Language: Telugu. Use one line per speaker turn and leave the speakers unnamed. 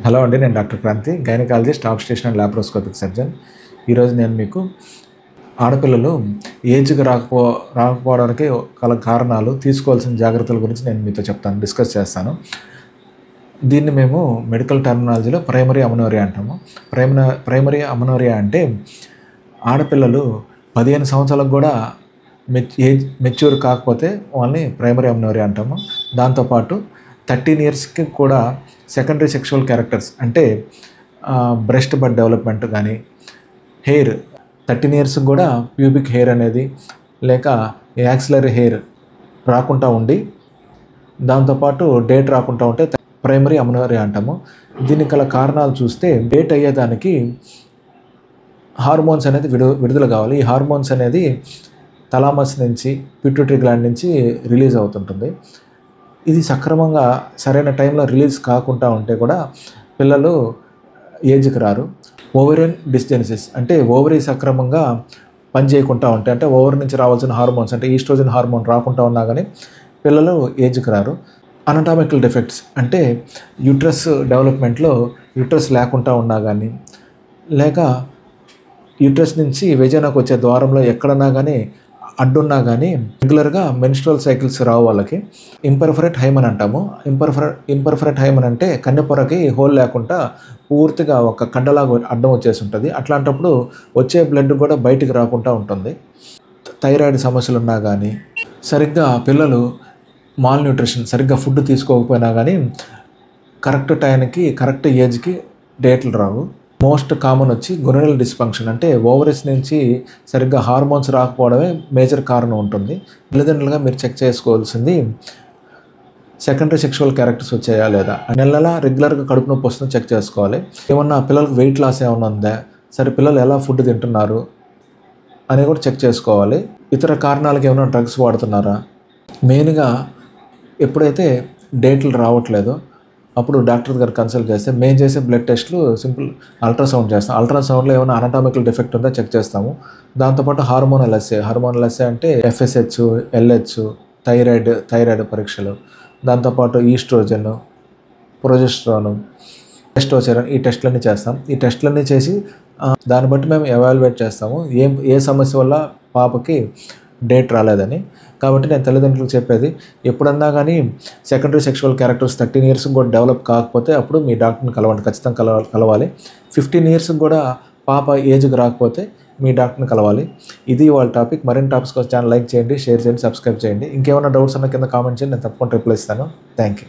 హలో అండి, నేను doctor Kranti, gynaecologist, obstetrician and laparoscopic surgeon. ఈరోజు నేను మీకు ఆడపిల్లలు ఏజ్కి రాకపోవడానికి గల కారణాలు, తీసుకోవాల్సిన జాగ్రత్తల గురించి నేను మీతో డిస్కస్ చేస్తాను. దీన్ని మేము మెడికల్ టర్మినాలజీలో ప్రైమరీ అమెనోరియా అంటాము. ప్రైమరీ అమెనోరియా అంటే ఆడపిల్లలు 15 సంవత్సరాలకు కూడా మెచ్యూర్ కాకపోతే వాళ్ళని ప్రైమరీ అమెనోరియా అంటాము. దాంతోపాటు 13 ఇయర్స్కి కూడా సెకండరీ సెక్షువల్ క్యారెక్టర్స్ అంటే బ్రెస్ట్ బడ్ డెవలప్మెంట్ కానీ, హెయిర్ 13 ఇయర్స్కి కూడా ప్యూబిక్ హెయిర్ అనేది లేక యాక్సిలరీ హెయిర్ రాకుండా ఉండి, దాంతోపాటు డేట్ రాకుండా ఉంటే ప్రైమరీ అమెనోరియా అంటాము. దీనికి గల కారణాలు చూస్తే, డేట్ అయ్యేదానికి హార్మోన్స్ అనేది విడుదల కావాలి. ఈ హార్మోన్స్ అనేది థలామస్ నుంచి, పిట్యూటరీ గ్లాండ్ నుంచి రిలీజ్ అవుతుంటుంది. ఇది సక్రమంగా సరైన టైంలో రిలీజ్ కాకుండా ఉంటే కూడా పిల్లలు ఏజ్కి రారు. ఓవరియన్ డిస్జెనసిస్ అంటే ఓవరీ సక్రమంగా పనిచేయకుండా ఉంటే, అంటే ఓవరీ నుంచి రావాల్సిన హార్మోన్స్ అంటే ఈస్ట్రోజన్ హార్మోన్ రాకుండా ఉన్నా కానీ పిల్లలు ఏజ్కి రారు. అనటామికల్ డిఫెక్ట్స్ అంటే యూట్రస్ డెవలప్మెంట్లో యూట్రస్ లేకుండా ఉన్నా కానీ, లేక యూట్రస్ నుంచి వెజైనాకు వచ్చే ద్వారంలో ఎక్కడన్నా కానీ అడ్డున్నా కానీ రెగ్యులర్గా మెన్స్ట్రువల్ సైకిల్స్ రావు వాళ్ళకి. ఇంపర్ఫరెట్ హైమన్ అంటాము. ఇంపర్ఫరెట్ హైమన్ అంటే కన్నెపొరకి హోల్ లేకుండా పూర్తిగా ఒక కండలాగా అడ్డం వచ్చేసి ఉంటుంది. అట్లాంటప్పుడు వచ్చే బ్లడ్ కూడా బయటికి రాకుండా ఉంటుంది. థైరాయిడ్ సమస్యలు ఉన్నా కానీ, సరిగ్గా పిల్లలు మాల్ న్యూట్రిషన్ సరిగ్గా ఫుడ్ తీసుకోకపోయినా కానీ కరెక్ట్ టైంకి కరెక్ట్ ఏజ్కి డేట్లు రావు. మోస్ట్ కామన్ వచ్చి గొనరల్ డిస్ఫంక్షన్ అంటే ఓవరీస్ నుంచి సరిగ్గా హార్మోన్స్ రాకపోవడమే మేజర్ కారణం ఉంటుంది. తల్లిదండ్రులుగా మీరు చెక్ చేసుకోవాల్సింది సెకండరీ సెక్షువల్ క్యారెక్టర్స్ వచ్చాయా లేదా, నెలలా రెగ్యులర్గా కడుపు నొప్పి వస్తుందో చెక్ చేసుకోవాలి. ఏమన్నా పిల్లలకు వెయిట్ లాస్ ఏమన్నా ఉందా, సరే పిల్లలు ఎలా ఫుడ్ తింటున్నారు అని కూడా చెక్ చేసుకోవాలి. ఇతర కారణాలకు ఏమైనా డ్రగ్స్ వాడుతున్నారా. మెయిన్గా ఎప్పుడైతే డేట్లు రావట్లేదో అప్పుడు డాక్టర్ గారు కన్సల్ట్ చేస్తే మేము చేసే బ్లడ్ టెస్ట్లు సింపుల్ అల్ట్రాసౌండ్ చేస్తాం. అల్ట్రాసౌండ్లో ఏమైనా అనటామికల్ డిఫెక్ట్ ఉందో చెక్ చేస్తాము. దాంతోపాటు హార్మోనల్ ఎస్సే అంటే FSH, LH, థైరాయిడ్ పరీక్షలు, దాంతోపాటు ఈస్ట్రోజన్, ప్రొజెస్ట్రాన్, టెస్టోస్టెరాన్ ఈ టెస్టులన్నీ చేస్తాం. ఈ టెస్టులన్నీ చేసి దాన్ని బట్టి మేము ఎవాల్యుయేట్ చేస్తాము ఏ సమస్య వల్ల పాపకి డేట్ రాలేదని. కాబట్టి నేను తల్లిదండ్రులకు చెప్పేది, ఎప్పుడన్నా కానీ సెకండరీ సెక్షువల్ క్యారెక్టర్స్ 13 ఇయర్స్కి కూడా డెవలప్ కాకపోతే అప్పుడు మీ డాక్టర్ని కలవండి, ఖచ్చితంగా కలవాలి. 15 ఇయర్స్కి కూడా పాప ఏజ్కి రాకపోతే మీ డాక్టర్ని కలవాలి. ఇది వాళ్ళ టాపిక్. మరిన్ని టాపిక్స్ కోసం ఛానల్ లైక్ చేయండి, షేర్ చేయండి, సబ్స్క్రైబ్ చేయండి. ఇంకేమైనా డౌట్స్ అన్న కింద కామెంట్ చేయండి, నేను తప్పకుండా రిప్లై ఇస్తాను. Thank you.